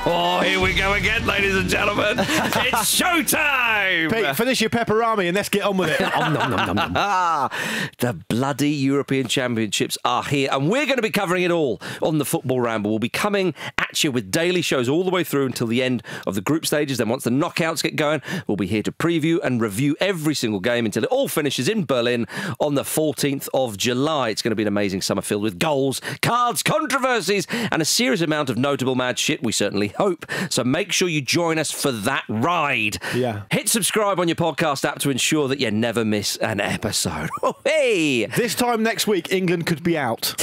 Oh, here we go again, ladies and gentlemen. It's showtime! Pete, finish your pepperami and let's get on with it. The bloody European Championships are here, and we're going to be covering it all on the Football Ramble. We'll be coming at you with daily shows all the way through until the end of the group stages. Then once the knockouts get going, we'll be here to preview and review every single game until it all finishes in Berlin on the 14th of July. It's going to be an amazing summer filled with goals, cards, controversies, and a serious amount of notable mad shit, we certainly hope. So make sure you join us for that ride. Yeah. Hit subscribe on your podcast app to ensure that you never miss an episode. Oh, hey! This time next week, England could be out.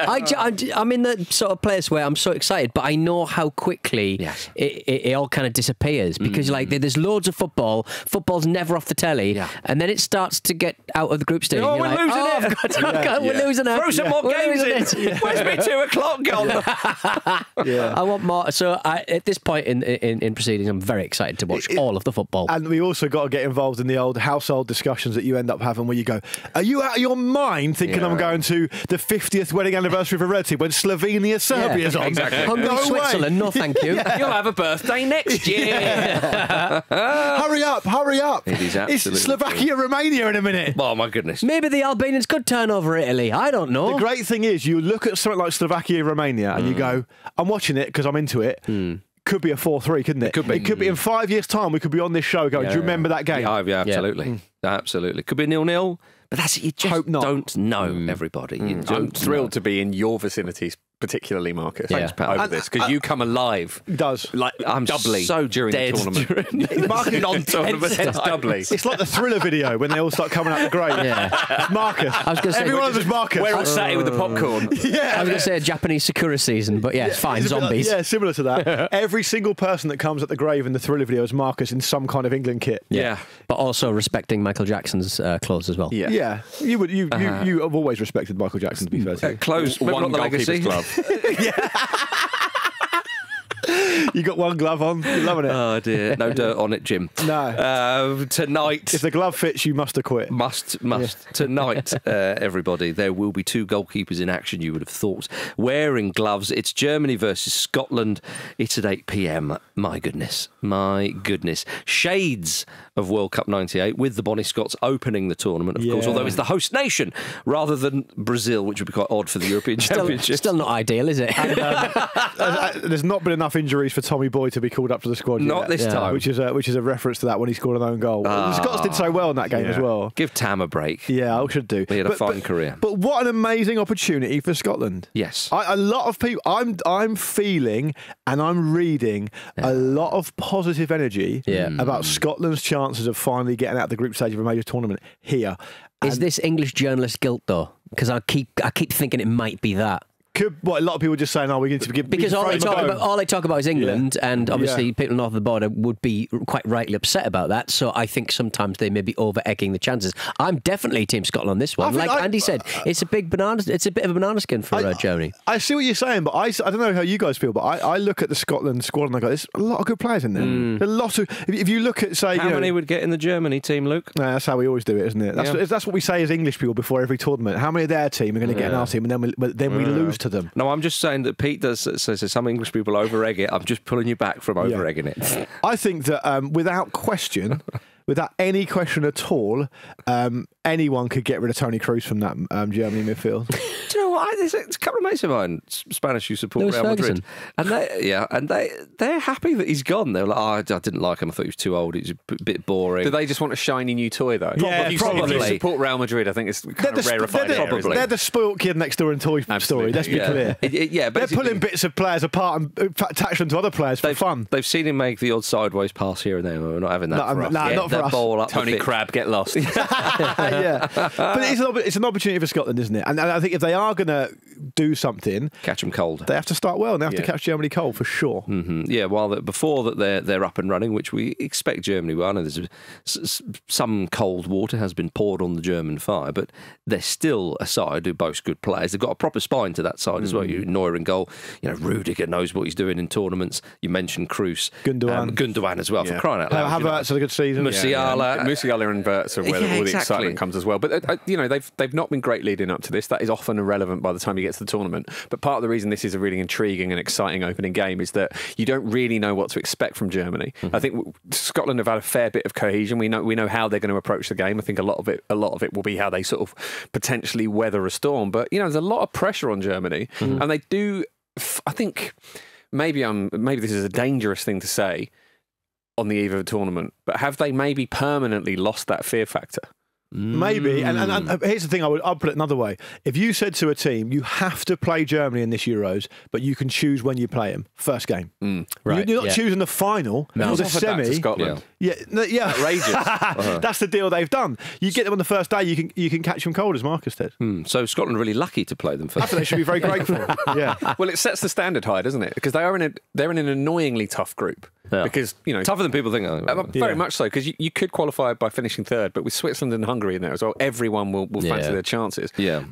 I'm in the sort of place where I'm so excited, but I know how quickly it all kind of disappears because like there's loads of football. Football's never off the telly, and then it starts to get out of the group stage. Oh, we're losing it. We're losing it. Throw some more games in. Where's my 2 o'clock gone? I want more. So at this point in proceedings, I'm very excited to watch all of the football. And we also got to get involved in the old household discussions that you end up having where you go, are you out of your mind thinking I'm going to the 50th wedding anniversary of a red team when Slovenia, Serbia's on? Exactly. Hungary, Switzerland, no thank you. You'll have a birthday next year. Hurry up, hurry up. It is absolutely It's Slovakia, Romania in a minute. Oh, my goodness. Maybe the Albanians could turn over Italy. I don't know. The great thing is you look at something like Slovakia, Romania and you go, I'm watching it because I'm into it. Could be a 4-3, couldn't it? It could be in 5 years' time. We could be on this show going, do you remember that game? Yeah, absolutely. Absolutely. Could be 0-0, but that's it. You just Hope not. don't know, everybody. You I'm don't thrilled know. to be in your vicinities, particularly, Marcus. Thanks, pal. Over this, because you come alive. It does. Like, I'm doubly so during dead the tournament. Marcus, non-tournament. Hence doubly. it's like the Thriller video when they all start coming out the grave. It's Marcus. I was going to say, Every one of them is Marcus. We're all sat here with the popcorn. Yeah. I was going to say a Japanese Sakura season, but yeah, it's fine. It's a bit like- Zombies. yeah, similar to that. Every single person that comes at the grave in the Thriller video is Marcus in some kind of England kit. Yeah. But also respecting Michael Jackson's clothes as well. Yeah. Yeah, you would. You have always respected Michael Jackson, to be fair to you. Close. We've One got the legacy. goalkeeper's glove. You got one glove on. You're loving it. Oh, dear. No dirt on it, Jim. No. Tonight... If the glove fits, you must acquit. Must. Tonight, everybody, there will be 2 goalkeepers in action, you would have thought, wearing gloves. It's Germany versus Scotland. It's at 8 p.m. My goodness. Shades of World Cup 98 with the Bonnie Scots opening the tournament, of course, although it's the host nation rather than Brazil, which would be quite odd for the European Championship. Still not ideal, is it? There's not been enough injuries for Tommy Boy to be called up to the squad Not yet, this time. which is a reference to that when he scored an own goal. The Scots did so well in that game as well. Give Tam a break. Yeah, I should do. He had a fine career. But what an amazing opportunity for Scotland. Yes. A lot of people, I'm feeling and I'm reading a lot of positive energy about Scotland's chances of finally getting out of the group stage of a major tournament here. Is this English journalist guilt though? Because I keep thinking it might be that. A lot of people just saying, we need to give... Because all they talk about is England, and obviously people north of the border would be quite rightly upset about that. So I think sometimes they may be over-egging the chances. I'm definitely Team Scotland on this one. Like Andy said, it's a bit of a banana skin for Germany. I see what you're saying, but I don't know how you guys feel, but I look at the Scotland squad and I go, there's a lot of good players in there. There's a lot of... If you look at, say... How many would get in the Germany team, Luke? That's how we always do it, isn't it? That's what we say as English people before every tournament. How many of their team are going to get in our team, and then we lose to them? No, I'm just saying that Pete does say some English people over-egg it. I'm just pulling you back from over-egging it. I think that without question, without any question at all, anyone could get rid of Toni Kroos from that Germany midfield. Do you know what? There's a couple of mates of mine, Spanish, who support Real Madrid, and they're happy that he's gone. They're like, I didn't like him. I thought he was too old. He's a bit boring. Do they just want a shiny new toy though? Yeah, If you support Real Madrid, I think it's kind of rarefied air, isn't it? They're the spoilt kid next door in Toy Story. Let's be clear. But they're pulling bits of players apart and attach them to other players for fun. They've seen him make the odd sideways pass here and there. We're not having that for us. Not for us. Ball up Tony Crabbe, get lost. Yeah, but it's an opportunity for Scotland, isn't it? And I think if they are going to do something, catch them cold. They have to start well, and they have to catch Germany cold for sure. Yeah, before that they're up and running, which we expect Germany will. I know there's some cold water has been poured on the German fire, but they're still a side who boast good players. They've got a proper spine to that side as well. Neuer in goal. Rudiger knows what he's doing in tournaments. You mentioned Kroos, Gundogan as well. For crying out loud. Havertz had a good season. Musiala and Wirtz are where all the excitement comes as well. But they've not been great leading up to this. That is often irrelevant by the time you get gets to the tournament. But part of the reason this is a really intriguing and exciting opening game is that you don't really know what to expect from Germany. I think Scotland have had a fair bit of cohesion. We know how they're going to approach the game. I think a lot of it will be how they sort of potentially weather a storm. But there's a lot of pressure on Germany, and they do. I think maybe this is a dangerous thing to say on the eve of a tournament, but have they maybe permanently lost that fear factor? Maybe, and here's the thing, I'll put it another way. If you said to a team, you have to play Germany in this Euros, but you can choose when you play them, first game. Right, You're not choosing the final or the semi. To Scotland. Yeah. Outrageous. That's the deal they've done. You get them on the first day, you can catch them cold, as Marcus said. So Scotland are really lucky to play them first. I think they should be very grateful. Yeah. Well, it sets the standard high, doesn't it? Because they're in an annoyingly tough group. Yeah. Because tougher than people think. Very much so, because you could qualify by finishing third, but with Switzerland and Hungary in there as well, everyone will fancy their chances. Yeah.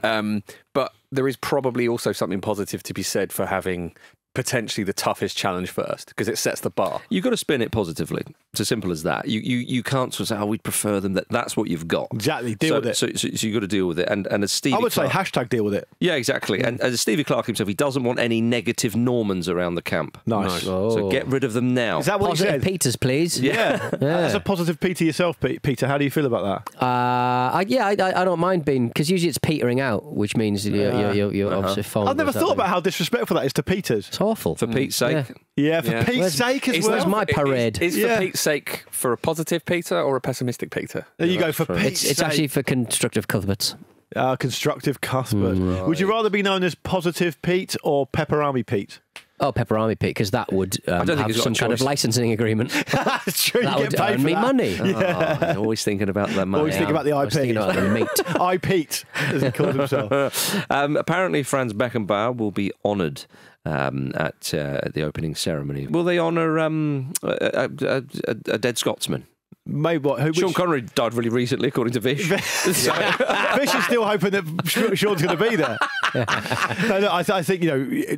But there is probably also something positive to be said for having potentially the toughest challenge first, because it sets the bar. You've got to spin it positively. It's as simple as that. You can't sort of say, we'd prefer them. That's what you've got. Exactly. Deal with it. So you've got to deal with it. And as Stevie I would say Clark, #deal with it. Yeah, exactly. And as Stevie Clark himself, he doesn't want any negative Normans around the camp. Nice. So get rid of them now. Is that what Positive he said? Peters, please. Yeah. As a positive Peter yourself, Peter, how do you feel about that? I don't mind being, because usually it's petering out, which means you're obviously falling. I've never thought about how disrespectful that is to Peters. It's awful. For Pete's sake. Yeah, for Pete's sake as well. Where's my parade? Is for Pete's sake for a positive Peter or a pessimistic Peter? There you go, for Pete's It's sake. actually for constructive Cuthberts. Constructive Cuthbert. Right. Would you rather be known as Positive Pete or Pepperami Pete? Oh, Pepperami Pete, because that would don't think have he's got some a kind of choice. licensing agreement. That's true. That you would get paid earn for me that. money. You're always thinking about that money. Always think about the I was thinking IP. about the meat. I Pete, as he calls himself. Apparently, Franz Beckenbauer will be honoured at the opening ceremony. Will they honour a dead Scotsman? Maybe what? Sean Connery died really recently, according to Vish. Vish is still hoping that Sean's going to be there. No, I think,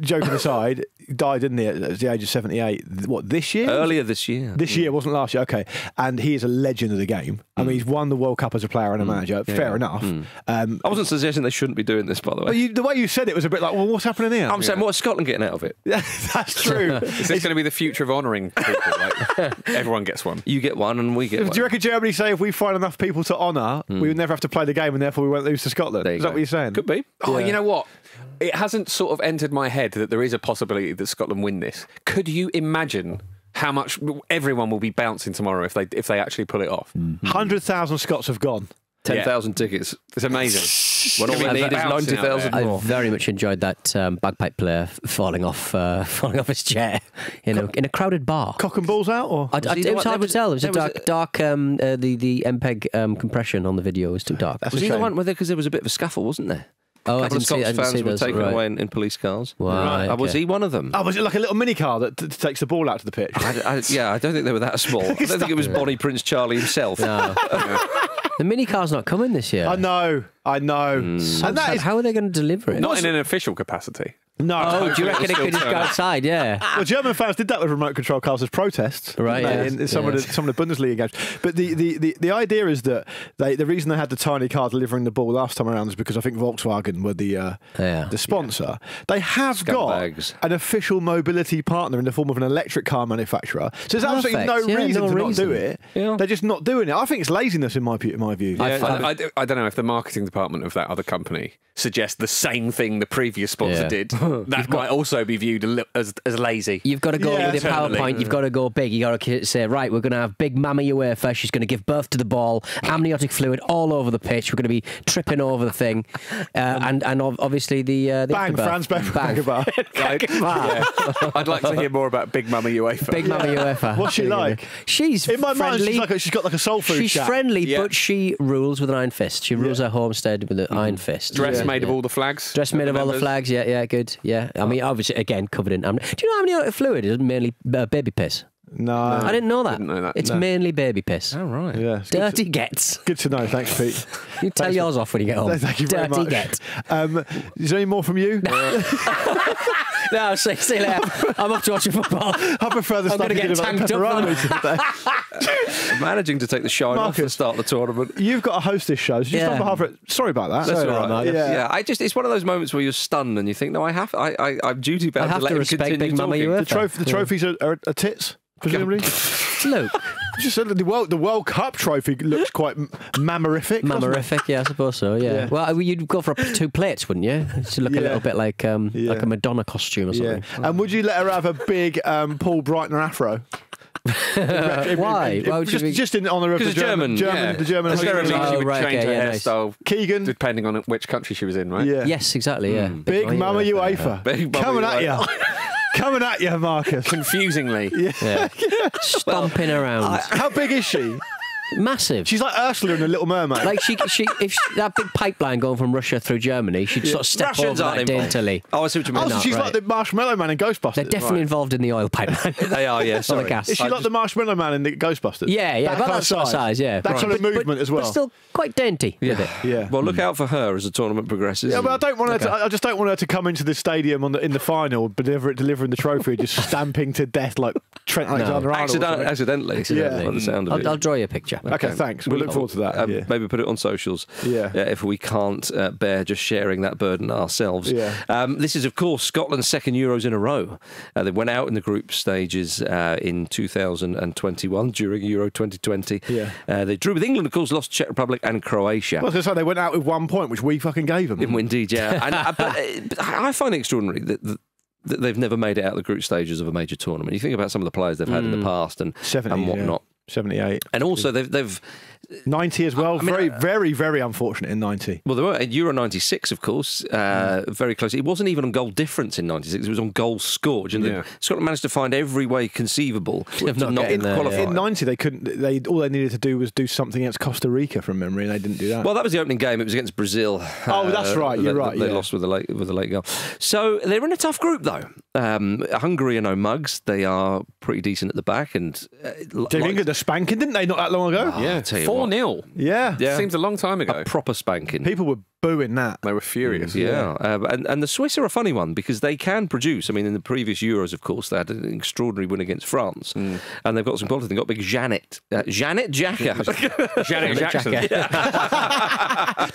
joking aside, he died, didn't he, at the age of 78? What, this year? Earlier this year. This year, wasn't last year. Okay. And he is a legend of the game. I mean, he's won the World Cup as a player and a manager. Fair enough. I wasn't suggesting they shouldn't be doing this, by the way. But the way you said it was a bit like, well, what's happening here? I'm saying, what's Scotland getting out of it? Yeah, that's true. Is this going to be the future of honouring people? Like, everyone gets one. You get one and we get one. Do you reckon Germany say if we find enough people to honour, we would never have to play the game and therefore we won't lose to Scotland? Is that what you're saying? Could be. Oh, you know what? It hasn't sort of entered my head that there is a possibility that Scotland win this. Could you imagine how much everyone will be bouncing tomorrow if they actually pull it off? 100,000 Scots have gone. 10,000 tickets. It's amazing. When all we need is 90,000 I more. very much enjoyed that bagpipe player falling off his chair in a crowded bar. Cock and balls out, or? It was hard to tell. It was a dark the MPEG compression on the video was too dark. Was he the one because there was a bit of a scuffle, wasn't there? Oh, a couple of Scots fans were taken away in police cars. Right, Was he one of them? Oh, was it like a little mini car that takes the ball out to the pitch? I don't think they were that small. I don't think it was Bonnie Prince Charlie himself. No. The mini car's not coming this year. I know. And that is How are they going to deliver it? Not in an official capacity. No. Oh, do you reckon it could just go outside? Yeah. Well, German fans did that with remote control cars as protests, Right, didn't they, in some of the Bundesliga games. But the idea is that the reason they had the tiny car delivering the ball last time around is because I think Volkswagen were the sponsor. They have Scumbags. got an official mobility partner in the form of an electric car manufacturer. So there's absolutely no reason to not do it. Yeah. They're just not doing it. I think it's laziness in my view. I don't know if the marketing department of that other company suggests the same thing the previous sponsor did. That might also be viewed as lazy. You've got to go with your PowerPoint. You've got to go big. You've got to say, right, we're going to have big Mama UEFA. She's going to give birth to the ball. Amniotic fluid all over the pitch. We're going to be tripping over the thing. And obviously the Bang, Franz Beckenbauer. I'd like to hear more about Big Mama UEFA. Big Mama UEFA. What's she like? She's in my friendly. mind, she's got like a soul food She's chat. friendly, but she rules with an iron fist. She rules her homestead with an iron fist. Dress made of all the flags. Dress made of all the flags. Yeah, good. Yeah. I mean, obviously, again, covered in. Do you know how many fluid is mainly baby piss? No. I didn't know that. Didn't know that. It's No. mainly baby piss. Oh, right. Yeah. It's Dirty gets. Good to know. Thanks, Pete. You tell yours off when you get home. Thank you very Dirty much. get. Is there any more from you? No, see you later. I'm off to watch football. I prefer the I'm stuff gonna you get did about tanked up, pepperoni today. Managing to take the shine off at the start of the tournament. You've got to host this show. So just on behalf of it. Sorry about that. That's Sorry all about right. that. Yeah. It's one of those moments where you're stunned and you think, no, I'm duty bound I have to let to him respect continue Big Mama talking. UEFA. The trophies are tits, presumably. Luke. Just the World Cup trophy looks quite mammarific. doesn't it? Mammarific, yeah, I suppose so, yeah. Well, you'd go for 2 plates, wouldn't you? To look a little bit like a Madonna costume or Yeah. something. And would you let her have a big Paul Breitner afro? Why? Why would you be... Just in honour of the Because it's German. the German That's host. very Presumably she Oh, would right, change okay, her yeah, nice. hairstyle Keegan. depending on which country she was in, right? Yeah. Yes, exactly, yeah. Big Mama UEFA. Big Mama Coming at UEFA. you. Coming at you, Marcus. Confusingly. Yeah. Stomping around. How big is she? Massive. She's like Ursula in The Little Mermaid. Like that big pipeline going from Russia through Germany, she'd sort of step Russians over aren't that involved. daintily. Oh, I see what you mean. Oh, so she's right. like the Marshmallow Man in Ghostbusters. They're definitely involved in the oil pipeline. They are, yeah. Or the Sorry. gas. Is she like the Marshmallow Man in the Ghostbusters? Yeah, about that sort of size, yeah. That kind of movement as well. But still quite dainty with it. Yeah. Well, look out for her as the tournament progresses. Yeah, but I don't want her. I just don't want her to come into the stadium in the final, delivering the trophy, just stamping to death like Trent Alexander-Arnold. Accidentally. Yeah. By the sound of it. I'll draw you a picture. Okay, thanks. We'll look forward to that. Yeah. Maybe put it on socials. Yeah. If we can't bear just sharing that burden ourselves. Yeah. This is, of course, Scotland's second Euros in a row. They went out in the group stages in 2021 during Euro 2020. Yeah. They drew with England, of course, lost to Czech Republic and Croatia. Well, I was going to say, they went out with 1 point, which we fucking gave them. Indeed, yeah. But I find it extraordinary that they've never made it out of the group stages of a major tournament. You think about some of the players they've had in the past and 70, whatnot. 78. And also, they've 90 as well. Very, very unfortunate in 90. Well, they were in Euro 96, of course, very close. It wasn't even on goal difference in 96. It was on goals scored. And Scotland managed to find every way conceivable to not qualify. In 90, they couldn't. All they needed to do was do something against Costa Rica from memory, and they didn't do that. Well, that was the opening game. It was against Brazil. Oh, that's right. You're right. They lost with a late goal. So they're in a tough group, though. Hungary are no mugs. They are pretty decent at the back. And England got a spanking, didn't they, not that long ago? Yeah, 4-0. Yeah. Seems a long time ago. a proper spanking. People were booing that. They were furious. Yeah, and the Swiss are a funny one because they can produce. I mean, in the previous Euros, of course, they had an extraordinary win against France, and they've got some quality. They've got big Janet Xhaka. Janet Jackson.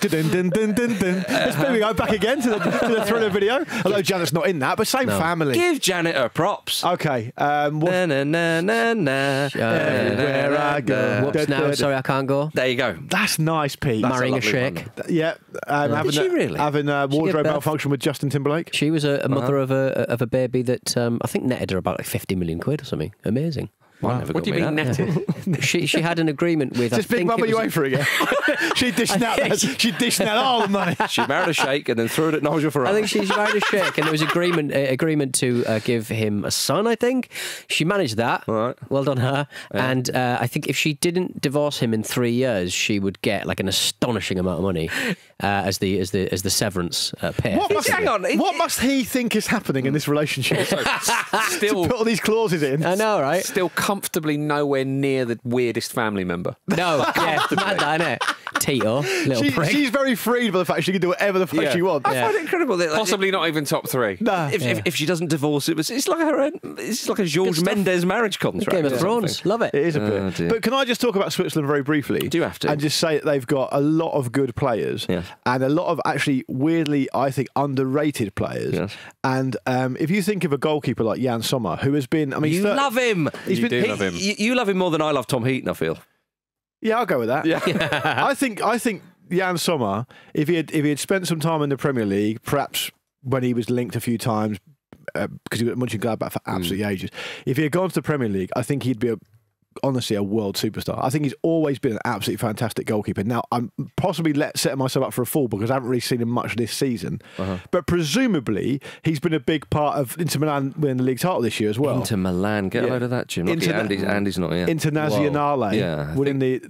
Dun, dun, dun, dun, dun. Let's go back again to the Thriller video. Although Janet's not in that, but same family. Give Janet her props. Okay. Na na na na na. Everywhere I go. Whoops, now, sorry, I can't go. There you go. That's nice, Pete. Marrying a lovely sheik. one. Yeah. Did she really? Having a wardrobe birth? malfunction with Justin Timberlake. She was a mother of a baby that I think netted her about like 50 million quid or something. Amazing. What do you mean netted? She had an agreement with. Just Big Mama UEFA again. She dished out all the money. She married a sheik and then threw it at Nigel Farage. I think she married a sheik, and there was agreement to give him a son. I think she managed that. Right. Well done her. Yeah. And I think if she didn't divorce him in 3 years, she would get like an astonishing amount of money as the severance pay. What must he think is happening in this relationship? Still to put all these clauses in. I know, right? Still comfortably nowhere near the weirdest family member. No, yeah, mad that, innit? Tito, little prick. She's very freed by the fact she can do whatever the fuck she wants. I find it incredible that Possibly not even top 3. Nah. if she doesn't divorce, it's like a George Mendes marriage contract. Game of Thrones, love it. It is a bit. Dear. But can I just talk about Switzerland very briefly? Do you have to? And just say that they've got a lot of good players and a lot of actually weirdly, I think, underrated players. Yes. And if you think of a goalkeeper like Jan Sommer, who has been, You love him. You do love him. You love him more than I love Tom Heaton, I feel. Yeah, I'll go with that. Yeah. I think Jan Sommer, if he had spent some time in the Premier League, perhaps when he was linked a few times, because he was at Mönchengladbach for absolutely ages, if he had gone to the Premier League, I think he'd be a honestly a world superstar. I think he's always been an absolutely fantastic goalkeeper. Now, I'm possibly setting myself up for a fall because I haven't really seen him much this season. But presumably, he's been a big part of Inter Milan winning the league title this year as well. Inter Milan, get a load of that, Jim. Andy's not here. Internazionale, winning the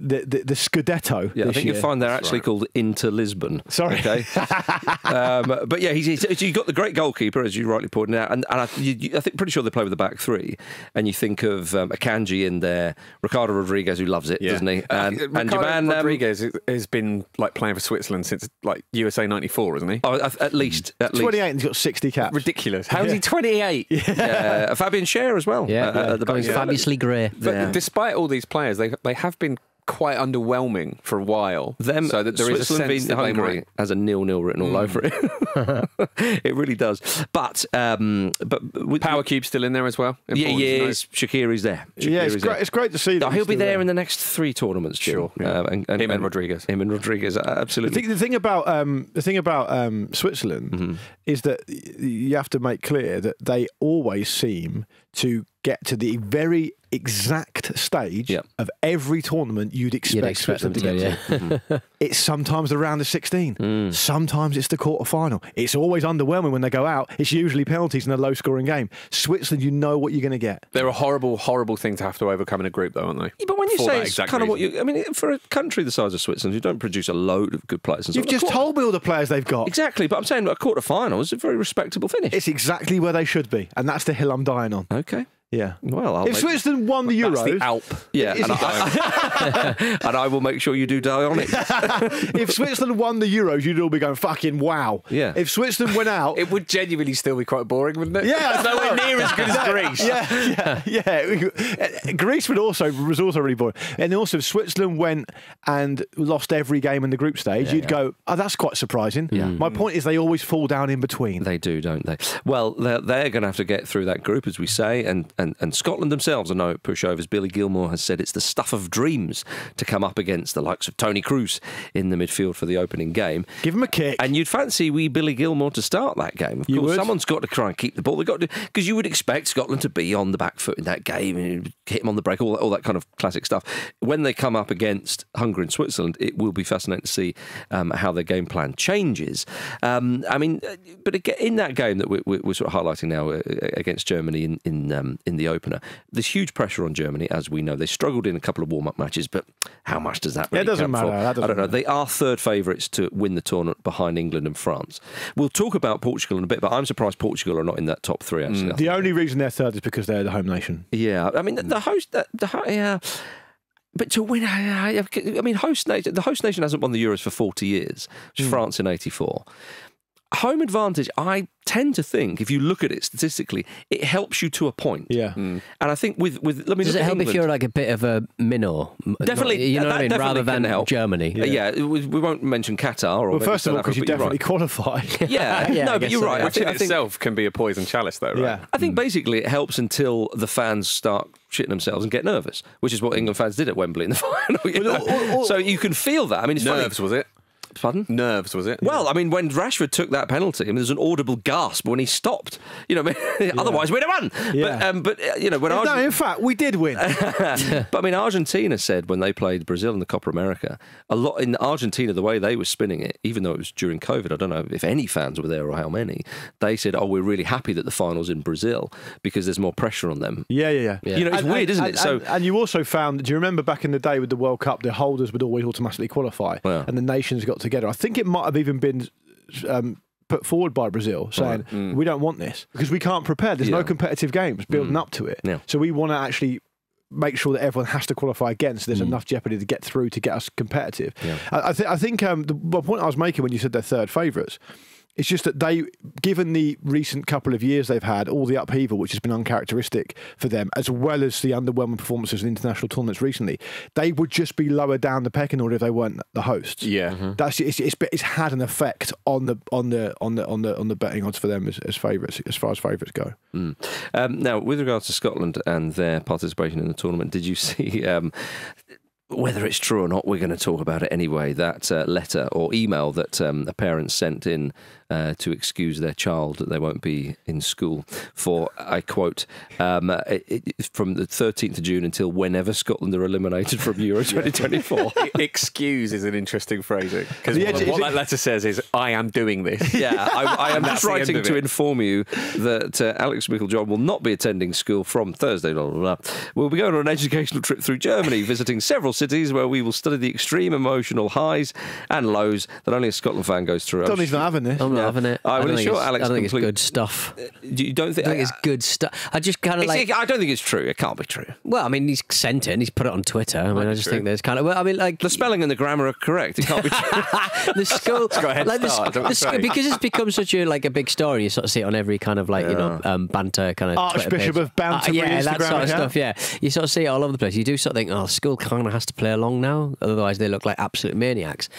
Scudetto. Yeah, I think year. you'll find they're actually called Inter Lisbon. Sorry. Okay. But yeah, you've got the great goalkeeper, as you rightly pointed out, and I think pretty sure they play with the back three. And you think of Akanji in there, Ricardo Rodriguez, who loves it, doesn't he? And Ricardo Rodriguez has been like playing for Switzerland since like USA '94, hasn't he? Oh, at least 28 and he's got 60 caps. Ridiculous. How is he 28? Fabian Schär as well. Fabulously grey. But despite all these players, they have been quite underwhelming for a while. So that there is a sense that Hungary has a 0-0 written all over it. It really does. But with Power Cube's still in there as well. Shaqiri's there. It's great to see that. He'll be there in the next 3 tournaments, Jim. Sure. Yeah. Him and Rodriguez. Absolutely. The thing about Switzerland is that you have to make clear that they always seem to get to the very exact stage of every tournament you'd expect Switzerland to get to. It's sometimes the round of 16. Sometimes it's the quarter-final. It's always underwhelming when they go out. It's usually penalties in a low-scoring game. Switzerland, you know what you're going to get. They're a horrible, horrible thing to have to overcome in a group, though, aren't they? Yeah, but when you say it's kind of what you... I mean, for a country the size of Switzerland, you don't produce a load of good players. You've just told me all the players they've got. Exactly, but I'm saying a quarter-final is a very respectable finish. It's exactly where they should be, and that's the hill I'm dying on. Okay. Yeah. Well, if Switzerland won the Euros, that's the Alp. Yeah, and I will make sure you do die on it. If Switzerland won the Euros, you'd all be going fucking wow. Yeah. If Switzerland went out, it would genuinely still be quite boring, wouldn't it? Yeah, nowhere near as good as Greece. Yeah. Greece was also really boring, and also if Switzerland went and lost every game in the group stage, you'd go, oh, that's quite surprising. Yeah. My point is they always fall down in between. They do, don't they? Well, they're going to have to get through that group, as we say, and Scotland themselves are no pushovers. Billy Gilmour has said it's the stuff of dreams to come up against the likes of Tony Kroos in the midfield for the opening game. Give him a kick. And you'd fancy wee Billy Gilmour to start that game. Of course, someone's got to try and keep the ball. They've got to, because you would expect Scotland to be on the back foot in that game and hit them on the break, all that kind of classic stuff. When they come up against Hungary and Switzerland, it will be fascinating to see how their game plan changes. I mean, but again, in that game that we're sort of highlighting now against Germany in the opener, there's huge pressure on Germany, as we know. They struggled in a couple of warm-up matches, but how much does that really it doesn't count matter. for? I don't know. They are third favourites to win the tournament behind England and France. We'll talk about Portugal in a bit, but I'm surprised Portugal are not in that top 3, actually. The only reason they're third is because they're the home nation. Yeah, I mean, the host... But to win, I mean, the host nation hasn't won the Euros for 40 years, which is France in '84. Home advantage, I tend to think, if you look at it statistically, it helps you to a point. Yeah. And I think with let me does it help England, if you're like a bit of a minnow? Definitely, you know what I mean, rather than help. Germany. Yeah, we won't mention Qatar. Or well, first of all, because you definitely qualify. Yeah, no, but you're right. Which in itself can be a poison chalice, though, right? Yeah. I think basically it helps until the fans start shitting themselves and get nervous, which is what England fans did at Wembley in the final. So you can feel that. I mean, it's nerves, funny. was it? Pardon? Nerves, was it? Well, I mean, when Rashford took that penalty, I mean, there's an audible gasp when he stopped. You know, otherwise we'd have won. Yeah. But you know, when no, in fact, we did win. But I mean, Argentina said when they played Brazil in the Copa America, a lot in Argentina, the way they were spinning it, even though it was during COVID, I don't know if any fans were there or how many. They said, "Oh, we're really happy that the final's in Brazil because there's more pressure on them." Yeah. You know, it's weird, isn't it? So, and you also found, do you remember back in the day with the World Cup, the holders would always automatically qualify, and the nations got together. I think it might have even been put forward by Brazil saying, we don't want this because we can't prepare. There's no competitive games building up to it. Yeah. So we want to actually make sure that everyone has to qualify again, so there's enough jeopardy to get through to get us competitive. Yeah. I think the point I was making when you said they're third favourites, it's just that they, given the recent couple of years they've had, all the upheaval, which has been uncharacteristic for them, as well as the underwhelming performances in international tournaments recently, they would just be lower down the pecking order if they weren't the hosts. Yeah, it's had an effect on the betting odds for them as favourites, as far as favourites go. Now, with regards to Scotland and their participation in the tournament, did you see? Whether it's true or not, we're going to talk about it anyway. That letter or email that a parent sent in to excuse their child that they won't be in school for, I quote, from the 13th of June until whenever Scotland are eliminated from Euro 2024. Excuse is an interesting phrasing, because what that letter says is, I am doing this. Yeah, I am just writing to inform you that Alex Meikle-John will not be attending school from Thursday. Blah, blah, blah. We'll be going on an educational trip through Germany, visiting several cities where we will study the extreme emotional highs and lows that only a Scotland fan goes through. Donny's not having this. I'm not having it. I don't think it's good stuff. You don't think? I think it's good stuff. I just kind of like. I don't think it's true. It can't be true. Well, I mean, he's sent it and he's put it on Twitter. I mean, I just think there's kind of. Well, I mean, like the spelling and the grammar are correct. It can't be true. The school, like because it's become such a big story. You sort of see it on every kind of banter kind of Archbishop of banter. Yeah, that sort of stuff. Yeah, you sort of see it all over the place. You do sort of think, school kind of has to play along now, otherwise they look like absolute maniacs.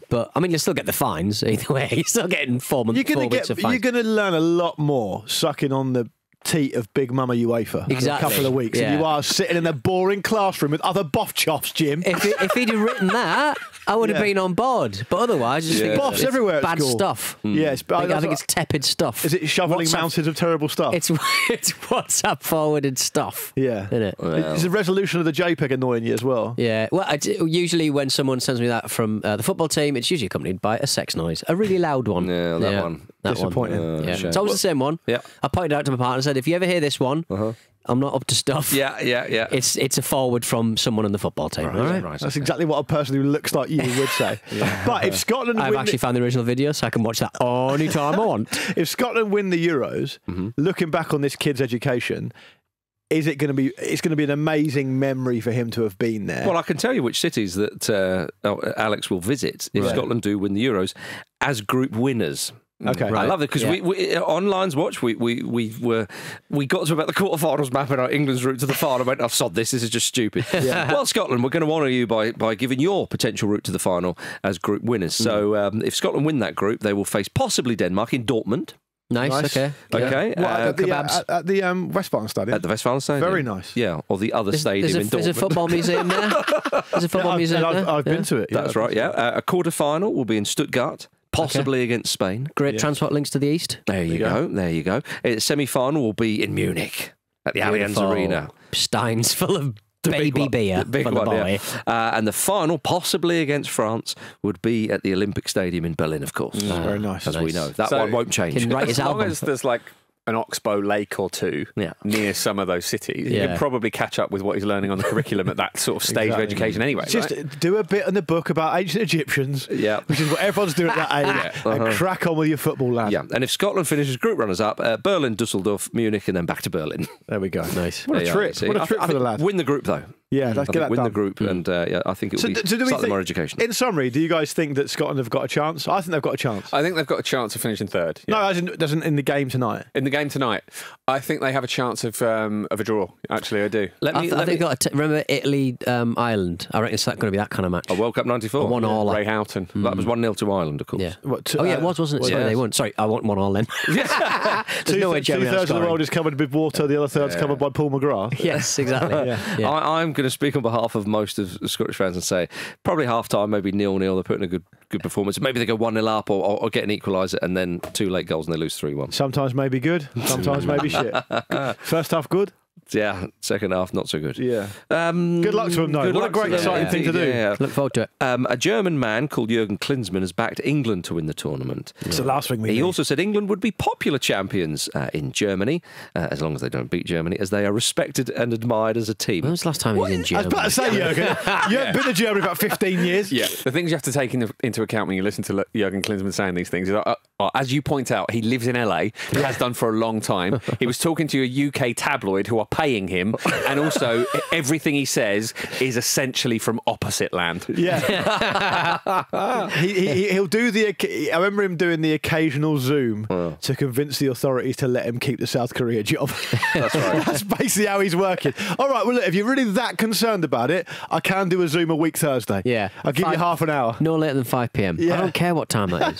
But I mean, you still get the fines either way. You're still getting 4 weeks of fines. You're going to learn a lot more sucking on the teat of Big Mama UEFA in a couple of weeks. Yeah. And you are sitting in a boring classroom with other boff chops, Jim. If he'd have written that, I would have been on board. But otherwise, I just think boffs everywhere at bad school. stuff. Yes, I think it's tepid stuff. Is it shoveling mountains of terrible stuff? It's WhatsApp forwarded stuff. Yeah. Isn't it? Well. Is the resolution of the JPEG annoying you as well? Yeah. Well, usually when someone sends me that from the football team, it's usually accompanied by a sex noise, a really loud one. Yeah, that one. Disappointing. Yeah. It's always the same one. Yeah. I pointed out to my partner and said, if you ever hear this one, I'm not up to stuff. Yeah. It's a forward from someone in the football team. Right. That's exactly what a person who looks like you would say. But if Scotland I've actually found the original video, so I can watch that any time I want. If Scotland win the Euros, looking back on this kid's education, is it going to be? It's going to be an amazing memory for him to have been there. Well, I can tell you which cities that Alex will visit if Scotland do win the Euros as group winners. Okay, I love it because we on Lions Watch we got to about the quarterfinals mapping out England's route to the final. I went, "Oh, sod this! This is just stupid." Well, Scotland, we're going to honour you by giving your potential route to the final as group winners. So if Scotland win that group, they will face possibly Denmark in Dortmund. Nice. Okay. At the Westfalen Stadium. At the Westfalen Stadium. Very nice. Yeah, or the other stadium in Dortmund. There's a football museum there. There's a football museum there. I've been to it. That's right. Yeah, a quarter-final will be in Stuttgart. Possibly against Spain. Great transport links to the east. There you go. Semi-final will be in Munich at the Allianz Arena. Steins full of baby beer for the boy. And the final, possibly against France, would be at the Olympic Stadium in Berlin, of course. Very nice. As we know. That one won't change. Can write his as long album. as there's like an Oxbow Lake or two near some of those cities, you can probably catch up with what he's learning on the curriculum at that sort of stage of education anyway. Just do a bit in the book about ancient Egyptians, which is what everyone's doing at that age, and crack on with your football, lad. Yeah, and if Scotland finishes group runners-up, Berlin, Dusseldorf, Munich, and then back to Berlin. There we go. Nice. What a trip. What a trip for the lad. Win the group, though. Yeah, let's get that win done. the group, and I think it will be slightly more educational. In summary, do you guys think that Scotland have got a chance? I think they've got a chance. I think they've got a chance of finishing third. No, as in the game tonight. In the game tonight, I think they have a chance of a draw. Actually, I do. Remember Italy, Ireland? I reckon it's going to be that kind of match. A World Cup '94. A 1-all. Ray Houghton. That was 1-0 to Ireland, of course. Yeah. It wasn't it? Sorry, they won. Sorry, I want 1-all then. There's no way Germany two-thirds of the world is covered with water, the other third's covered by Paul McGrath. Yes, exactly. I'm going to speak on behalf of most of the Scottish fans and say probably half-time, maybe 0-0. They're putting a good performance. Maybe they go 1-0 up or get an equaliser and then 2 late goals and they lose 3-1. Sometimes maybe good, sometimes maybe shit. First half good. Yeah, second half not so good. Yeah. Good luck to him, though. What a great, exciting thing to do. Yeah. Look forward to it. A German man called Jürgen Klinsmann has backed England to win the tournament. It's the last thing we need. He also said England would be popular champions in Germany, as long as they don't beat Germany, as they are respected and admired as a team. When was the last time he was in Germany? I was about to say, Jürgen, you haven't been to Germany for about 15 years. Yeah. The things you have to take into account when you listen to Jürgen Klinsmann saying these things is, as you point out, he lives in LA. He has done for a long time. He was talking to a UK tabloid who are paying him. And also, everything he says is essentially from opposite land. Yeah. He'll do I remember him doing the occasional Zoom to convince the authorities to let him keep the South Korea job. That's right. That's basically how he's working. All right, well, look, if you're really that concerned about it, I can do a Zoom a week Thursday. Yeah. I'll give you half an hour. No later than 5 p.m. Yeah. I don't care what time that is.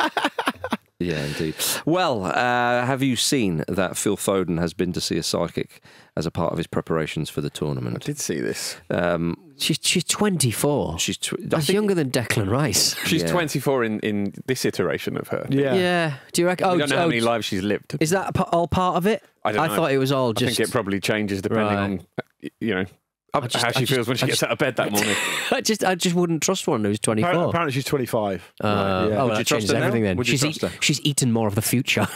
Yeah, indeed. Well, have you seen that Phil Foden has been to see a psychic as a part of his preparations for the tournament? I did see this. She's 24. That's younger than Declan Rice. She's 24 in this iteration of her. Yeah. Do you reckon? We don't know how many lives she's lived. Is that all part of it? I don't know. I thought it was all just. I think it probably changes depending on, how she feels when she gets out of bed that morning. I just wouldn't trust one who's 24. Apparently she's 25. Oh, that changes everything then. She's eaten more of the future.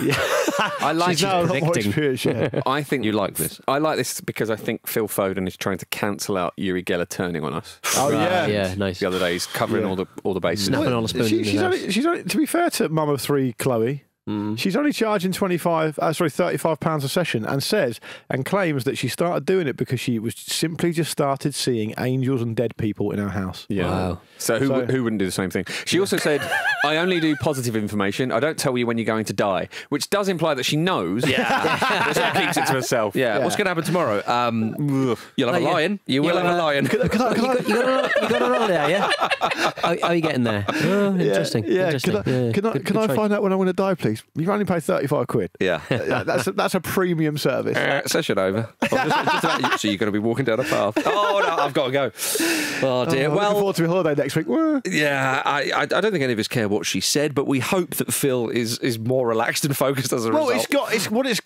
I like she's now a lot more experience. I think you like this. I like this because I think Phil Foden is trying to cancel out Yuri Geller turning on us. Oh yeah, nice. The other day he's covering all the bases. Snapping all the spoons. She's only, to be fair to mum of three, Chloe. She's only charging £35 a session, and claims that she started doing it because she was simply just started seeing angels and dead people in her house. Yeah. Wow. So who wouldn't do the same thing? She also said, "I only do positive information. I don't tell you when you're going to die," which does imply that she knows. Yeah. She keeps it to herself. Yeah. What's going to happen tomorrow? You'll have a lion. You will have a lion. You got an holiday, yeah? Are you getting there? Oh, interesting. Yeah. Can I find out when I want to die, please? You've only paid £35. Yeah. That's a premium service. Session over. So you're going to be walking down a path. Oh, no, I've got to go. Oh, dear. Looking forward to a holiday next week. Yeah, I don't think any of us care what she said, but we hope that Phil is more relaxed and focused as a result. Well, it's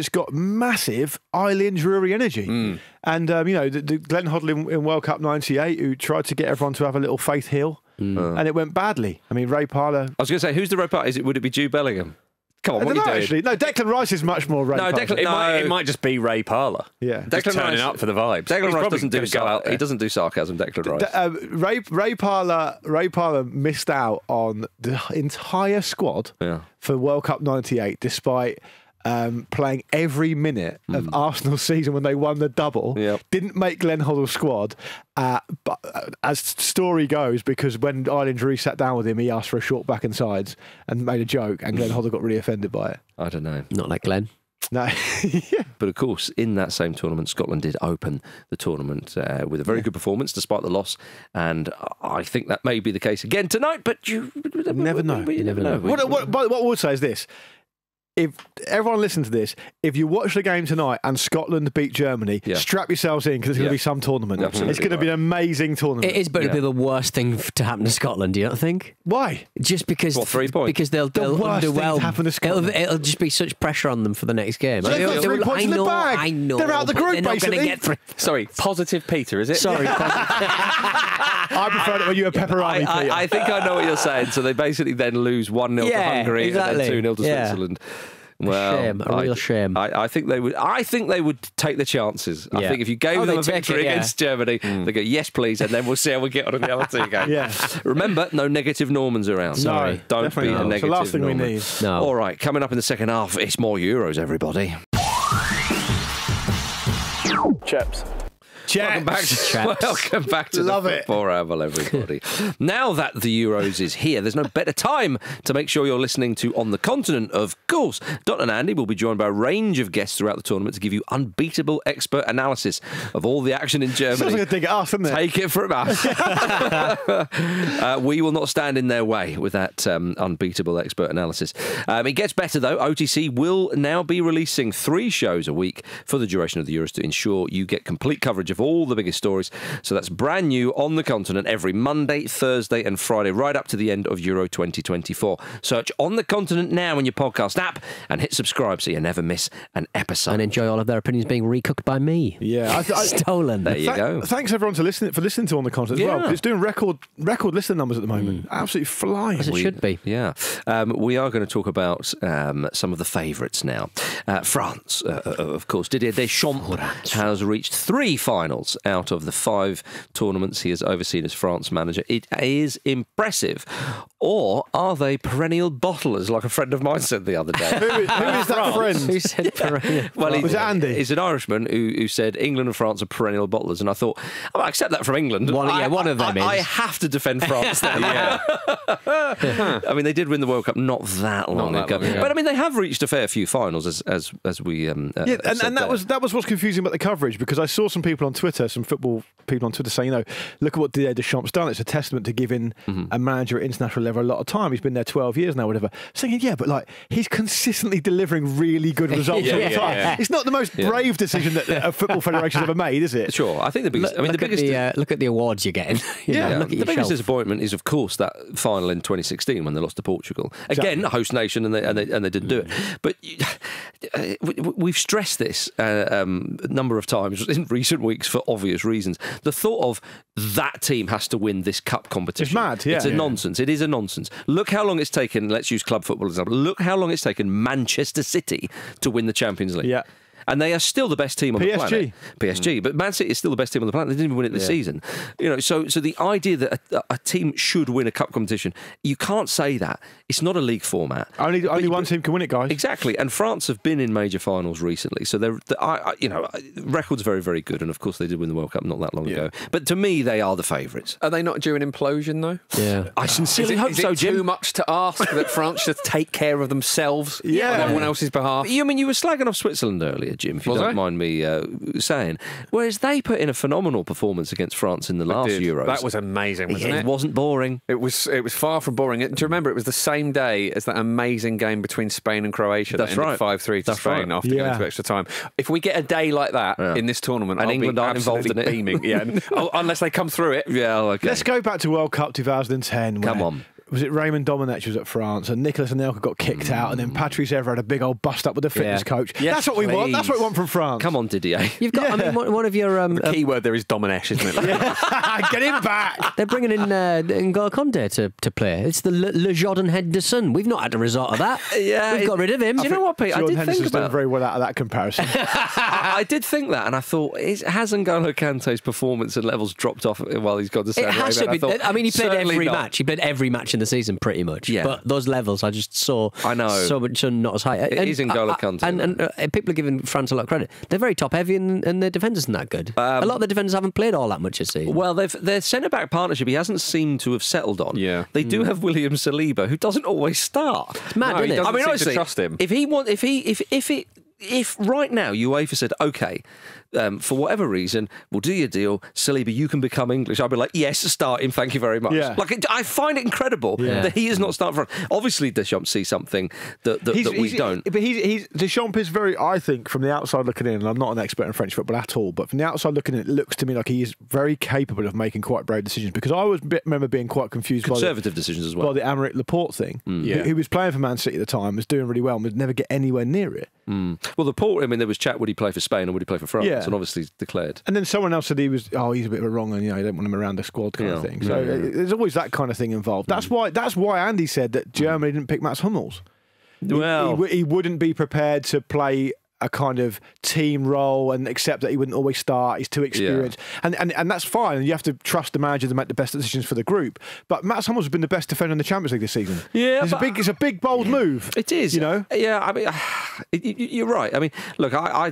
got massive Island Drury energy. And, the Glenn Hoddle in World Cup 98 who tried to get everyone to have a little faith heal. And it went badly. I mean, Ray Parlour. I was going to say, who's the Ray Parlour? Would it be Jude Bellingham? Come on, what are you doing? Actually, no, Declan Rice is much more Ray Parlour. It might just be Ray Parlour. Yeah. Declan turning up for the vibes. Declan Rice doesn't do he doesn't do sarcasm, Declan Rice. Ray Parlour missed out on the entire squad for World Cup 98, despite playing every minute of Arsenal's season when they won the double. Didn't make Glenn Hoddle's squad, but as story goes, because when Island Drury sat down with him, he asked for a short back and sides and made a joke, and Glenn Hoddle got really offended by it. I don't know. Not like Glenn. No. But of course, in that same tournament, Scotland did open the tournament with a very good performance despite the loss, and I think that may be the case again tonight, but you never know. You never know. What I would say is this. If everyone listens to this, if you watch the game tonight and Scotland beat Germany, strap yourselves in because it's going to be some tournament. It's going to be an amazing tournament. It is, but it'll be the worst thing to happen to Scotland. Do you not think? Why? Just because 3 points. Because they'll underwhelm. Happen to Scotland. It'll just be such pressure on them for the next game. So they've got 3 points in the bag. I know. They're out of the group, they're not basically. Gonna get Sorry, positive Peter, is it? Sorry. I prefer it when you were pepperoni, Peter. I think I know what you're saying. So they basically then lose 1-0 to Hungary and then 2-0 to Switzerland. Well, a real shame. I think they would. I think they would take the chances. I think if you gave them a victory against Germany, they go yes, please, and then we'll see how we get on in the other two games. Remember, no negative Normans around. Sorry, don't be a negative. It's the last thing Norman. we need. No. All right, coming up in the second half, it's more Euros, everybody. Chaps. Welcome back to Love the it. Football Ramble, everybody. Now that the Euros is here, there's no better time to make sure you're listening to On the Continent. Of course, Dot and Andy will be joined by a range of guests throughout the tournament to give you unbeatable expert analysis of all the action in Germany. Sounds like a dig at us, doesn't it? Take it from us. We will not stand in their way with that unbeatable expert analysis. It gets better, though. OTC will now be releasing 3 shows a week for the duration of the Euros to ensure you get complete coverage of all the biggest stories. So that's brand new On the Continent every Monday, Thursday and Friday, right up to the end of Euro 2024. Search On the Continent now in your podcast app and hit subscribe so you never miss an episode. And enjoy all of their opinions being recooked by me. Yeah. Stolen. There you go. Thanks everyone for listening to On the Continent as well. It's doing record listener numbers at the moment. Absolutely flying. As it should be. Yeah. We are going to talk about some of the favourites now. France, of course. Didier Deschamps has reached 3 finals out of the 5 tournaments he has overseen as France manager. It is impressive. Or are they perennial bottlers, like a friend of mine said the other day? Who is that friend? Who said perennial? Well, was it Andy? He's an Irishman who said England and France are perennial bottlers, and I thought, I accept that from England. One of them is. I have to defend France then. I mean, they did win the World Cup not that long ago. But I mean, they have reached a fair few finals, as we and that was what's confusing about the coverage, because I saw some people on Twitter, some football people on Twitter saying, look at what Didier Deschamps done. It's a testament to giving a manager at international level a lot of time. He's been there 12 years now, whatever. Saying, but he's consistently delivering really good results all the time. Yeah. It's not the most brave decision that a football federation's ever made, is it? Sure. I think the biggest. Look at the awards you're getting. The biggest disappointment is, of course, that final in 2016 when they lost to Portugal. Again, host nation, and they didn't do it. But we've stressed this a number of times in recent weeks for obvious reasons. The thought of that team has to win this cup competition. It's mad, yeah. It's a nonsense. It is a nonsense. Look how long it's taken, let's use club football as an example, look how long it's taken Manchester City to win the Champions League. Yeah. And they are still the best team on the planet. PSG. But Man City is still the best team on the planet. They didn't even win it this season. So the idea that a team should win a cup competition, you can't say that. It's not a league format. Only one team can win it, guys. Exactly. And France have been in major finals recently. So record's very, very good. And of course they did win the World Cup not that long ago. But to me, they are the favourites. Are they not due an implosion, though? Yeah. I sincerely hope so, Jim. Is it too much to ask that France should take care of themselves on everyone else's behalf? You were slagging off Switzerland earlier, Jim, if you don't mind me saying. Whereas they put in a phenomenal performance against France in the last Euros. That was amazing, wasn't it? It wasn't boring. It was far from boring. Do you remember it was the same day as that amazing game between Spain and Croatia that ended 5-3 to Spain after going to extra time? If we get a day like that in this tournament, and I'll England aren't involved in it, beaming. Unless they come through it. Yeah, okay. Let's go back to World Cup 2010. Come on. Was it Raymond Domenech was at France and Nicolas Anelka got kicked out and then Patrice Evra had a big old bust up with the fitness coach. Yes, that's what we want. That's what we want from France. Come on, Didier. You've got, one of your... the key word there is Domenech, isn't it? Get him back. They're bringing in N'Golo Conte to play. It's the Le Jordan Henderson. We've not had a result of that. We've got rid of him. Do you know what, Pete? I did think about... done very well out of that comparison. I did think that, and I thought, has N'Golo Kante's performance and levels dropped off while he's gone to Saudi Arabia? It has to be. I mean, he played every match. He played every match in the season, pretty much. Yeah. But those levels I just saw so much not as high. It is N'Golo Kante. And people are giving France a lot of credit. They're very top heavy and their defence isn't that good. A lot of the defenders haven't played all that much this season. Well, their centre-back partnership he hasn't seemed to have settled on. Yeah. They do have William Saliba, who doesn't always start. It's mad, isn't it? I mean, honestly, trust him. If right now UEFA said, okay, for whatever reason, we'll do your deal, Saliba, you can become English, I'd be like, yes, start him, thank you very much. Yeah. I find it incredible that he is not starting for us. Obviously, Deschamps sees something that we don't. But Deschamps is very, I think, from the outside looking in, and I'm not an expert in French football at all, but from the outside looking in, it looks to me like he is very capable of making quite brave decisions, because I remember being quite confused conservative decisions as well. By the Aymeric Laporte thing. Who was playing for Man City at the time, was doing really well and would never get anywhere near it. Well, Laporte, I mean, there was chat, would he play for Spain or would he play for France? Yeah. And obviously declared. And then someone else said he's a bit of a wrong and, you don't want him around the squad kind of thing. So there's always that kind of thing involved. That's why Andy said that Germany didn't pick Mats Hummels. Well, he wouldn't be prepared to play a kind of team role and accept that he wouldn't always start. He's too experienced. And that's fine. And you have to trust the manager to make the best decisions for the group. But Mats Hummels has been the best defender in the Champions League this season. Yeah, it's a big, bold move. It is. Yeah, I mean, you're right. I mean, look, I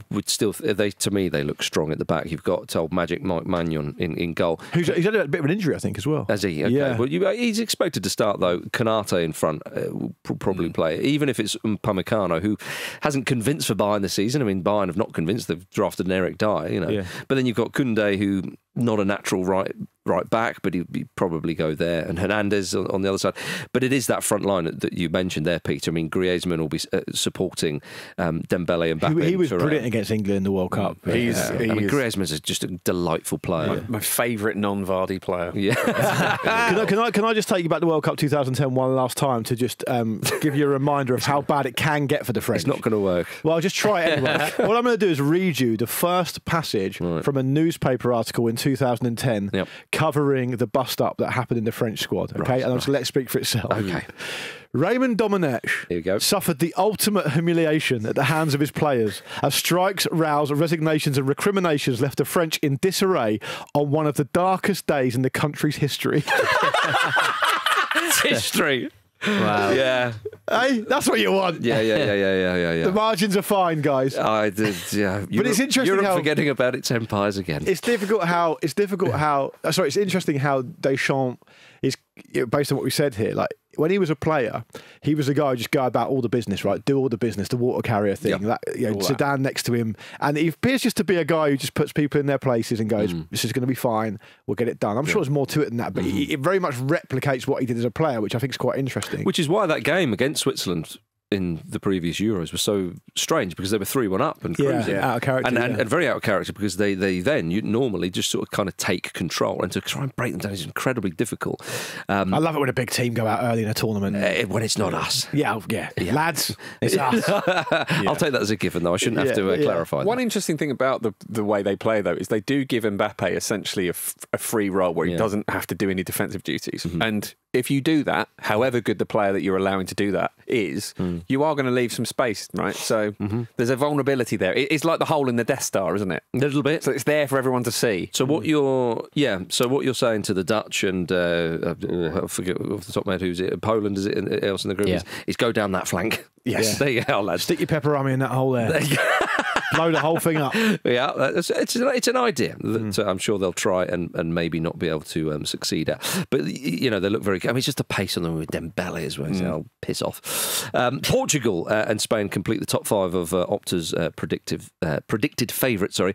would still, to me, they look strong at the back. You've got old Magic Mike Magnon in goal. He's had a bit of an injury, I think, as well. Has he? Okay. Yeah. Well, he's expected to start, though. Kanate in front will probably play, even if it's Upamecano, who hasn't convinced for Bayern this season. I mean, Bayern have not convinced. They've drafted an Eric Dyer, Yeah. But then you've got Koundé, who not a natural right back, but he'd probably go there, and Hernandez on the other side. But it is that front line that you mentioned there, Peter. I mean, Griezmann will be supporting Dembele and Mbappe. He was brilliant against England in the World Cup. I mean, Griezmann's just a delightful player. My favourite non-Vardy player. Yeah. Can I just take you back to World Cup 2010 one last time to just give you a reminder of how bad it can get for the French? It's not going to work. Well, I'll just try it anyway. What I'm going to do is read you the first passage from a newspaper article in 2010 covering the bust-up that happened in the French squad. Okay, and I'll just let it speak for itself. Okay. Raymond Domenech suffered the ultimate humiliation at the hands of his players as strikes, rows, resignations and recriminations left the French in disarray on one of the darkest days in the country's history. It's history. Wow. Yeah. Hey, that's what you want. Yeah. The margins are fine, guys. I did, yeah. But it's interesting Europe how forgetting about its empires again. It's interesting how Deschamps is, based on what we said here, like when he was a player, he was the guy who just go about all the business, right? Do all the business, the water carrier thing, Zidane next to him. And he appears just to be a guy who just puts people in their places and goes, this is going to be fine, we'll get it done. I'm sure there's more to it than that, but it very much replicates what he did as a player, which I think is quite interesting. Which is why that game against Switzerland in the previous Euros was so strange, because they were 3-1 up and cruising. Out of character. And very out of character, because they then you normally just sort of kind of take control, and to try and break them down is incredibly difficult. I love it when a big team go out early in a tournament. When it's not us. Yeah. Lads, it's us. I'll take that as a given, though. I shouldn't have to clarify that. One interesting thing about the way they play, though, is they do give Mbappe essentially a free role where he doesn't have to do any defensive duties. And if you do that, however good the player that you're allowing to do that is, you are going to leave some space, right? So there's a vulnerability there. It's like the hole in the Death Star, isn't it? A little bit. So it's there for everyone to see. So what you're saying to the Dutch and I forget off the top of my head who's it, Poland is it else in the group is go down that flank. Yes. There you go, lads. Stick your pepperoni in that hole there. Blow the whole thing up. Yeah, it's an idea that I'm sure they'll try and maybe not be able to succeed at. But they look very. I mean, it's just the pace on them with Dembele as well. So I'll piss off. Portugal and Spain complete the top 5 of Opta's predicted favourites. Sorry,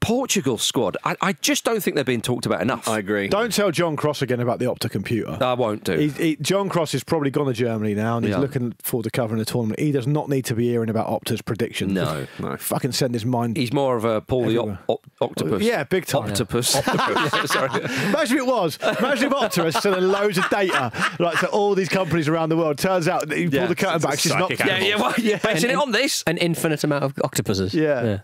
Portugal squad. I just don't think they're being talked about enough. I agree. Don't tell John Cross again about the Opta computer. I won't do. John Cross has probably gone to Germany now and he's looking forward to covering the tournament. He does not need to be hearing about Opta's predictions. No. Fucking send his mind. He's more of a Paul the Octopus. Yeah, big time. Octopus. Sorry. Imagine if it was. Imagine if Opta has sent loads of data to all these companies around the world. Turns out that you pull the curtain back, she's not. Basing it on this. An infinite amount of octopuses. Yeah.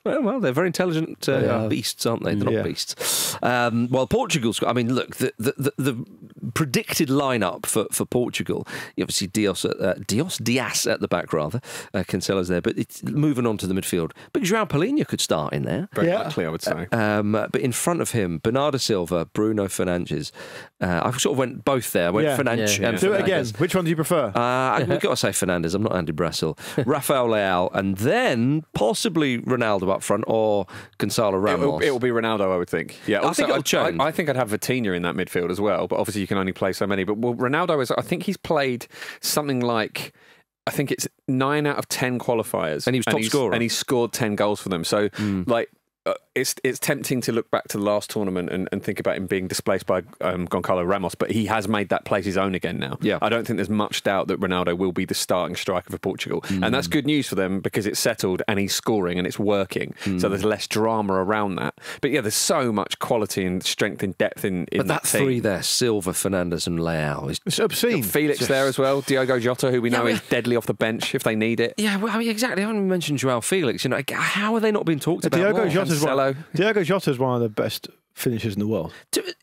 Well, they're very intelligent beasts, aren't they? They're not beasts. Well, Portugal's got. I mean, look, the predicted lineup for Portugal. Obviously, Diaz at the back, rather. Cancelo's there, but it's moving on to the midfield. But João Palhinha could start in there. Very likely, I would say. But in front of him, Bernardo Silva, Bruno Fernandes. I sort of went both there. I went Fernandes and Do it Fernandes. again. Which one do you prefer? We've got to say Fernandes. I'm not Andy Brassel. Rafael Leao, and then possibly Ronaldo up front or Gonzalo Ramos. It will be Ronaldo, I would think. Yeah, also, I think it'll change. I think I'd have Vitinha in that midfield as well, but obviously you can only play so many. But Ronaldo is. I think he's played something like. I think it's 9 out of 10 qualifiers, and he was top scorer, and he scored 10 goals for them. So, it's tempting to look back to the last tournament and think about him being displaced by Gonzalo Ramos, but he has made that place his own again now. Yeah. I don't think there's much doubt that Ronaldo will be the starting striker for Portugal. And that's good news for them because it's settled and he's scoring and it's working. So there's less drama around that. But yeah, there's so much quality and strength and depth in but that team. Three there, Silva, Fernandes and Leao. It's obscene. Felix there as well, Diogo Jota, who we know is deadly off the bench if they need it. Yeah, well, I mean, exactly. I haven't mentioned Joao Felix. How are they not being talked about? Diogo Jota is one of the best finishers in the world.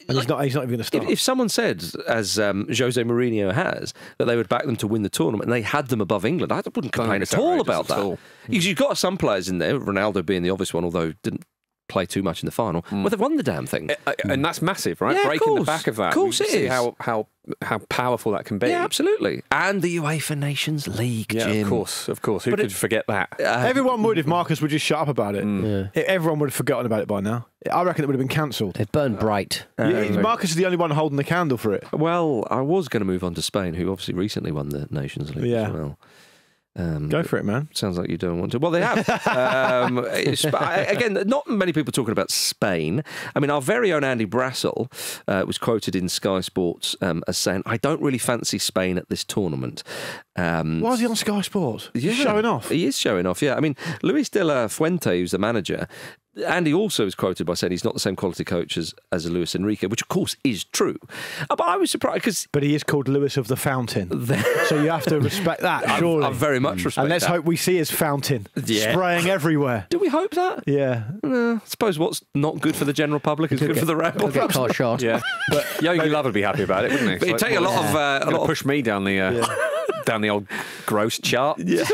He's not even going to start. If someone said, as Jose Mourinho has, that they would back them to win the tournament and they had them above England, I wouldn't complain at all about that. Because you've got some players in there, Ronaldo being the obvious one, although didn't play too much in the final. Well, they've won the damn thing. And that's massive, right? Yeah, breaking the back of that. Of course it is. How powerful that can be. Yeah, absolutely. And the UEFA Nations League, Jim. Yeah, of course. Who could forget that? Everyone would if Marcus would just shut up about it. Everyone would have forgotten about it by now. I reckon it would have been cancelled. It burned bright. Marcus is the only one holding the candle for it. Well, I was going to move on to Spain, who obviously recently won the Nations League as well. Go for it, man. Sounds like you don't want to. Well, they have. Again, not many people talking about Spain. I mean, our very own Andy Brassel was quoted in Sky Sports as saying, I don't really fancy Spain at this tournament. Why is he on Sky Sports? He's showing off. He is showing off, yeah. I mean, Luis de la Fuente, who's the manager, Andy also is quoted by saying he's not the same quality coach as Luis Enrique, which of course is true. But I was surprised because... But he is called Lewis of the Fountain. So you have to respect that, surely. I very much respect that. And let's hope we see his fountain spraying everywhere. Do we hope that? Yeah. I suppose what's not good for the general public is good for the Ramble. Get caught short. Yeah. But Yogi Love would be happy about it, wouldn't he? But it'd take a lot of... push me down the... down the old gross chart. Yeah.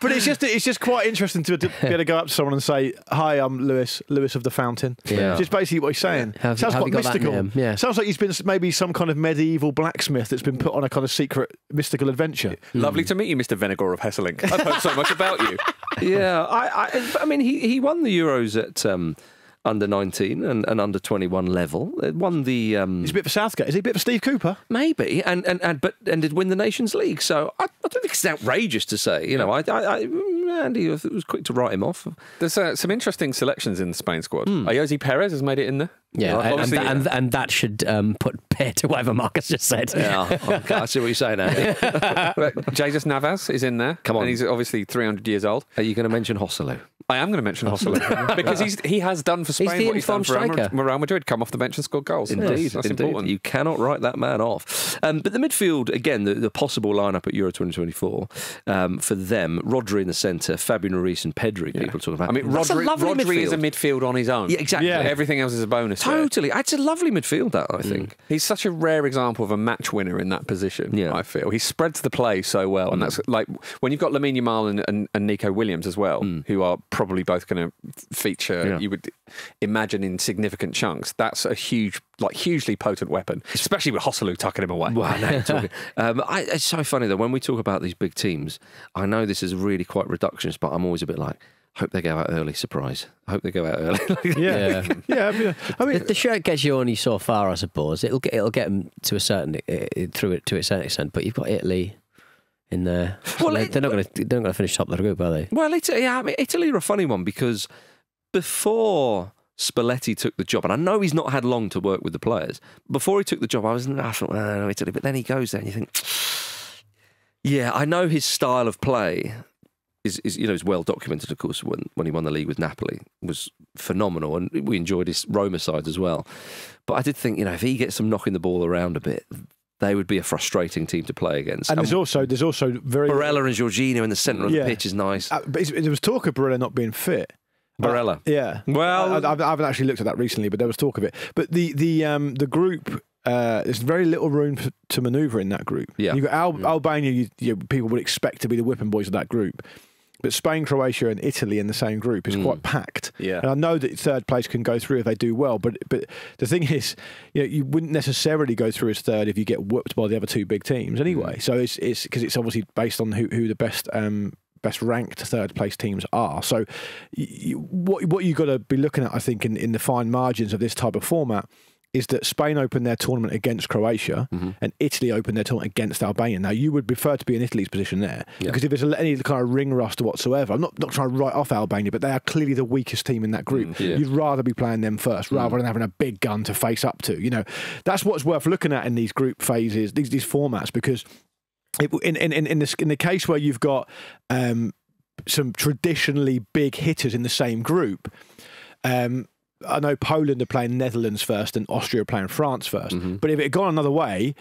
But it's just quite interesting to be able to go up to someone and say, hi, I'm Lewis of the Fountain. Yeah. Just basically what he's saying. Sounds quite mystical. Yeah. Sounds like he's been maybe some kind of medieval blacksmith that's been put on a kind of secret mystical adventure. Lovely to meet you, Mr. Venegor of Hesselink. I've heard so much about you. Yeah, I mean, he won the Euros at under 19 and under 21 level. They won the. He's a bit for Southgate. Is he a bit for Steve Cooper? Maybe, and did win the Nations League. So I don't think it's outrageous to say. You know, Andy was quick to write him off. There's some interesting selections in the Spain squad. Ayoze Perez has made it in there. Yeah, and that should put pair to whatever Marcus just said. Yeah, okay, I see what you're saying, Andy. Jesus Navas is in there. Come on. And he's obviously 300 years old. Are you going to mention Joselu? I am going to mention Joselu because he has done for Spain He's the what he's done for striker. Real Madrid, come off the bench and scored goals. Indeed, that's indeed. important. You cannot write that man off. But the midfield, again, the possible lineup at Euro 2024 for them, Rodri in the centre, Fabian Ruiz and Pedri, people talking about. I mean, Rodri is a midfield on his own. Yeah, exactly. Yeah. Everything else is a bonus. Totally. It's a lovely midfield, that, I think. He's such a rare example of a match winner in that position, I feel. He spreads the play so well. And that's like when you've got Lamine Yamal and Nico Williams as well, who are probably both going to feature, you would imagine, in significant chunks. That's a hugely potent weapon, especially with Joselu tucking him away. Well, it's so funny though, when we talk about these big teams, I know this is really quite reductionist, but I'm always a bit like, hope they go out early, surprise. I hope they go out early. I mean, the shirt gets you only so far, I suppose. It'll get them to a certain extent, but you've got Italy in there. Well, they're not going to finish top of the group, are they? Well, Italy are a funny one because before Spalletti took the job, and I know he's not had long to work with the players. Before he took the job, I thought, no, Italy. But then he goes there, and you think, yeah, I know his style of play is well documented, of course, when he won the league with Napoli, was phenomenal, and we enjoyed his Roma side as well. But I did think, if he gets them knocking the ball around a bit, they would be a frustrating team to play against. And there's also very Barella and Jorginho in the centre of the pitch is nice. But there was talk of Barella not being fit. Barella, yeah. Well, I haven't actually looked at that recently, but there was talk of it. But the group. There's very little room to manoeuvre in that group. Yeah. You've got Albania, people would expect to be the whipping boys of that group. But Spain, Croatia and Italy in the same group is quite packed. Yeah. And I know that third place can go through if they do well, but the thing is, you wouldn't necessarily go through as third if you get whooped by the other two big teams anyway. So it's because it's obviously based on who the best ranked third place teams are. So what you've got to be looking at, I think, in the fine margins of this type of format is that Spain opened their tournament against Croatia and Italy opened their tournament against Albania. Now, you would prefer to be in Italy's position there because if there's any kind of ring rust whatsoever, I'm not trying to write off Albania, but they are clearly the weakest team in that group. You'd rather be playing them first rather than having a big gun to face up to. That's what's worth looking at in these group phases, these formats, because in the case where you've got some traditionally big hitters in the same group, I know Poland are playing Netherlands first and Austria are playing France first. But if it had gone another way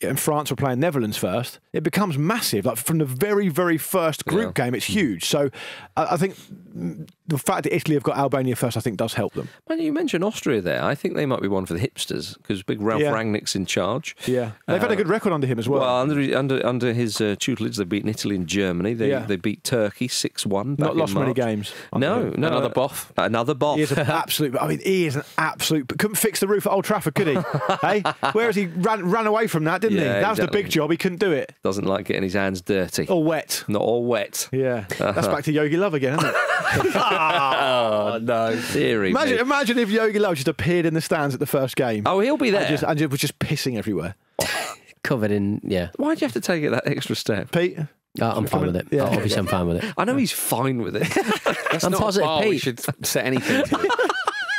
and France were playing Netherlands first, it becomes massive. Like from the very, very first group game, it's huge. So I think the fact that Italy have got Albania first, I think, does help them. Well, you mentioned Austria there. I think they might be one for the hipsters because big Ralf Rangnick's in charge. Yeah, they've had a good record under him as well. Well, under his tutelage, they've beaten Italy and Germany. They beat Turkey 6-1. Not lost many games. No, another boff. Another boff. He is an absolute. I mean, he is an absolute. Couldn't fix the roof at Old Trafford, could he? Hey, whereas he ran away from that, didn't he? That was the big job. He couldn't do it. Doesn't like getting his hands dirty. All wet. Not all wet. Yeah, that's back to Yogi Love again, isn't it? Oh no, dearie. Imagine if Yogi Love just appeared in the stands at the first game. Oh, he'll be there. And was just pissing everywhere. Covered in, Why'd you have to take it that extra step? Pete? I'm fine with it. Yeah. Obviously, I'm fine with it. I know he's fine with it. I'm positive, Pete. We should set anything to it.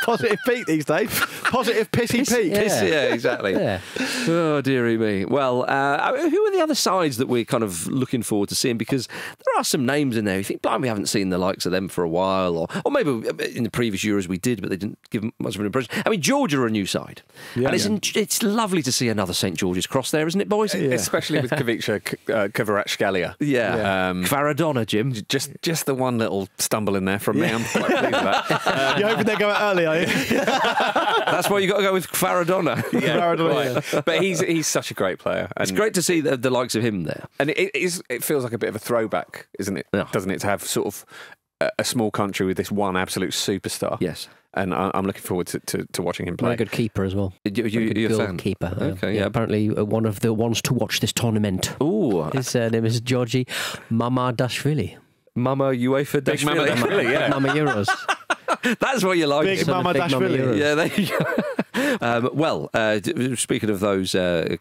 Positive Pete these days. Positive pissy Pete. Yeah, exactly. Yeah. Oh, dearie me. Well, who are the other sides that we're kind of looking forward to seeing? Because there are some names in there. You think, blimey, we haven't seen the likes of them for a while. Or maybe in the previous Euros we did, but they didn't give much of an impression. I mean, Georgia are a new side. Yeah, and it's lovely to see another St. George's cross there, isn't it, boys? Yeah. Especially with Kavica Kvaratskhelia. Yeah. Kvaradona, Jim. Just the one little stumble in there from me. I'm quite pleased with that. You're hoping they go out early, are you? That's why you got to go with Kvaradona. Yeah. But he's such a great player. It's great to see the likes of him there. And it feels like a bit of a throwback, isn't it? Yeah. Doesn't it, to have sort of a small country with this one absolute superstar? Yes. And I'm looking forward to watching him play. Very good keeper as well. You're a fan? Keeper. Okay, yeah. Apparently one of the ones to watch this tournament. Ooh. His name is Georgi Mamadashvili. Mama UEFA Dashvili. Mama Dashvili, yeah. Mama Euros. That's what you like. Big Mama Dashvili. Yeah, there you go. Speaking of those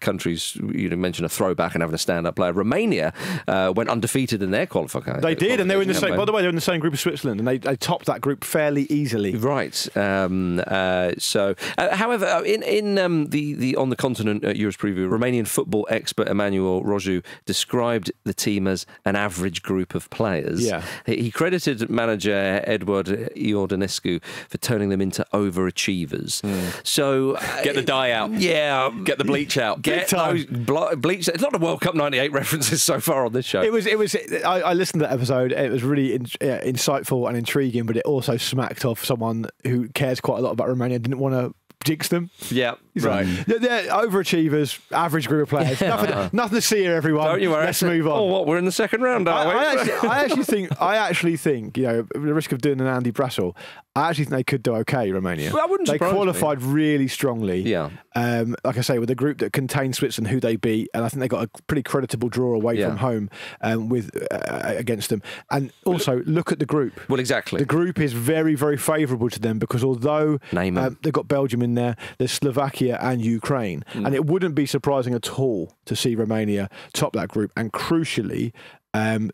countries, you mentioned a throwback and having a stand-up player. Romania went undefeated in their qualification. They did, and they were in the same. By the way, they were in the same group as Switzerland, and they topped that group fairly easily. Right. However, in on the continent Euros preview, Romanian football expert Emanuel Roju described the team as an average group of players. Yeah. He credited manager Edward Iordanescu for turning them into overachievers. So get the dye out. Yeah. Get the bleach out. Get those bleach. It's not a World Cup '98 references so far on this show. It was. I listened to that episode. It was really insightful and intriguing, but it also smacked off someone who cares quite a lot about Romania. Didn't want to jinx them. Yeah, right. They're overachievers, average group of players. Nothing to see here, everyone. Don't you worry. Let's move on. Oh, what? We're in the second round, aren't we? I actually think, at the risk of doing an Andy Brassel, I actually think they could do okay, Romania. Well, that wouldn't surprise me. They qualified really strongly. Yeah. Like I say, with a group that contained Switzerland, who they beat, and I think they got a pretty creditable draw away from home against them. And also, look at the group. Well, exactly. The group is very, very favourable to them because although they've got Belgium in there, there's Slovakia and Ukraine. And it wouldn't be surprising at all to see Romania top that group. And crucially,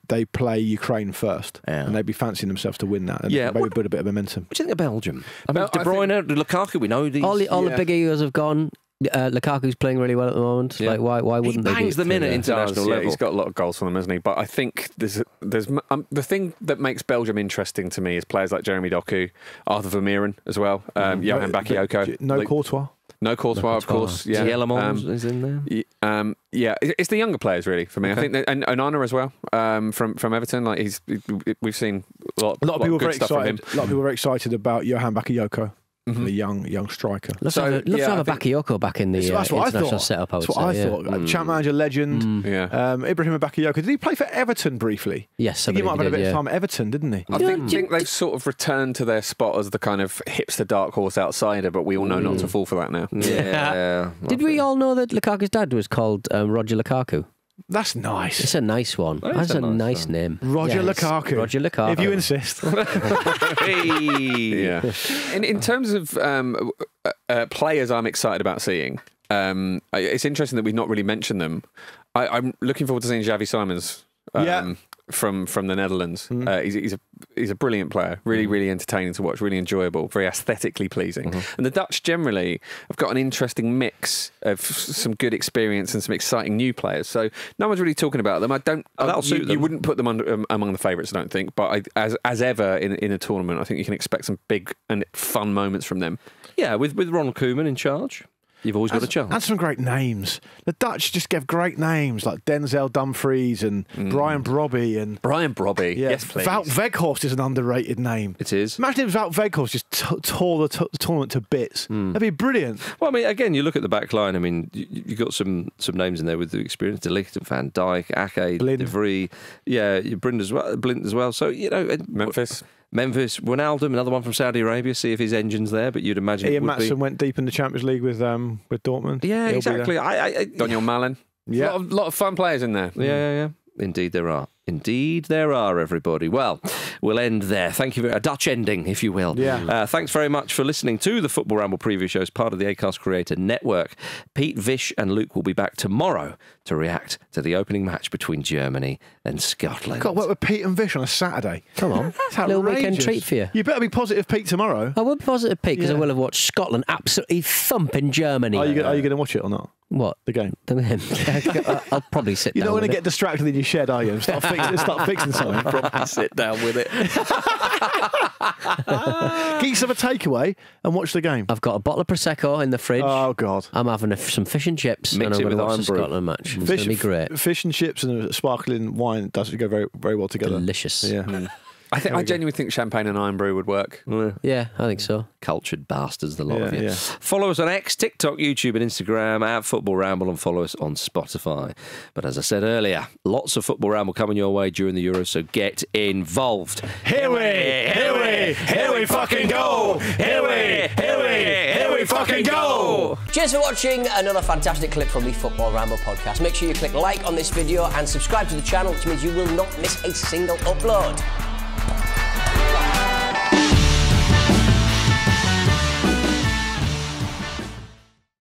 they play Ukraine first, and they'd be fancying themselves to win that. And maybe build a bit of momentum. What do you think of Belgium? I mean, De Bruyne, Lukaku, we know these. All the big egos have gone. Lukaku's playing really well at the moment. Yeah. Like, why wouldn't he bangs them in at international level? He's got a lot of goals for them, hasn't he? But I think there's the thing that makes Belgium interesting to me is players like Jeremy Doku, Arthur Vermeeren as well, Johan Bakayoko. Courtois. No Courtois, of course. Yeah, Tielemans is in there. Yeah, it's the younger players really for me. Okay. I think and Onana as well from Everton. Like we've seen a lot of people very excited. A lot of people were excited about Johan Bakayoko. The young striker. Let's have a Bakayoko back in the international setup. That's what I thought. Champ manager legend. Ibrahima Bakayoko. Did he play for Everton briefly? Yes, I think he might have had a bit of time at Everton, didn't he? I think they've sort of returned to their spot as the kind of hipster dark horse outsider, but we all know not to fall for that now. Yeah. Did we all know that Lukaku's dad was called Roger Lukaku? That's nice. It's a nice one. That's a nice name. Roger Lukaku. Roger Lukaku. If you insist. Yeah. In terms of players I'm excited about seeing, it's interesting that we've not really mentioned them. I'm looking forward to seeing Xavi Simons. From the Netherlands. He's a brilliant player, really entertaining to watch, really enjoyable, very aesthetically pleasing. And the Dutch generally have got an interesting mix of some good experience and some exciting new players. So no one's really talking about them. You wouldn't put them among the favourites, I don't think. But as ever in a tournament, I think you can expect some big and fun moments from them. Yeah, with Ronald Koeman in charge. You've always got a chance. And some great names. The Dutch just gave great names like Denzel Dumfries and Brian Brobby. Brian Brobby, yes please. Wout Weghorst is an underrated name. It is. Imagine if Wout Weghorst just tore the tournament to bits. That'd be brilliant. Well, I mean, again, you look at the back line. I mean, you've got some names in there with the experience. De Ligt, Van Dijk, Ake, De Vries. Yeah, Blind as well. So, Memphis, Wijnaldum, another one from Saudi Arabia. See if his engine's there, but you'd imagine Ian Maatsen went deep in the Champions League with Dortmund. Yeah, exactly. Daniel Malen. Yeah, a lot of fun players in there. Yeah. Indeed there are. Indeed there are, everybody. Well, we'll end there. Thank you. A Dutch ending, if you will. Yeah. Thanks very much for listening to the Football Ramble preview show as part of the Acast Creator Network. Pete, Vish and Luke will be back tomorrow to react to the opening match between Germany and Scotland. Got to work with Pete and Vish on a Saturday. Come on. A little weekend treat for you. You better be positive, Pete, tomorrow. I will be positive, Pete, because I will have watched Scotland absolutely thumping Germany. Are you going to watch it or not? What? The game? I'll probably sit down. You don't want to get distracted in your shed, are you? Start fixing something. Probably sit down with it. Get yourself a takeaway and watch the game. I've got a bottle of Prosecco in the fridge. Oh, God. I'm having some fish and chips. Mix and I'm it with watch the Iron Brew. Scotland match. It's going to be great. Fish and chips and a sparkling wine does go very, very well together. Delicious. Yeah. I genuinely think champagne and Iron Brew would work. Yeah, I think so. Cultured bastards, the lot of you. Yeah. Follow us on X, TikTok, YouTube and Instagram at Football Ramble, and follow us on Spotify. But as I said earlier, lots of Football Ramble coming your way during the Euros, so get involved. Here we fucking go! Here we fucking go! Cheers for watching another fantastic clip from the Football Ramble podcast. Make sure you click like on this video and subscribe to the channel, which means you will not miss a single upload.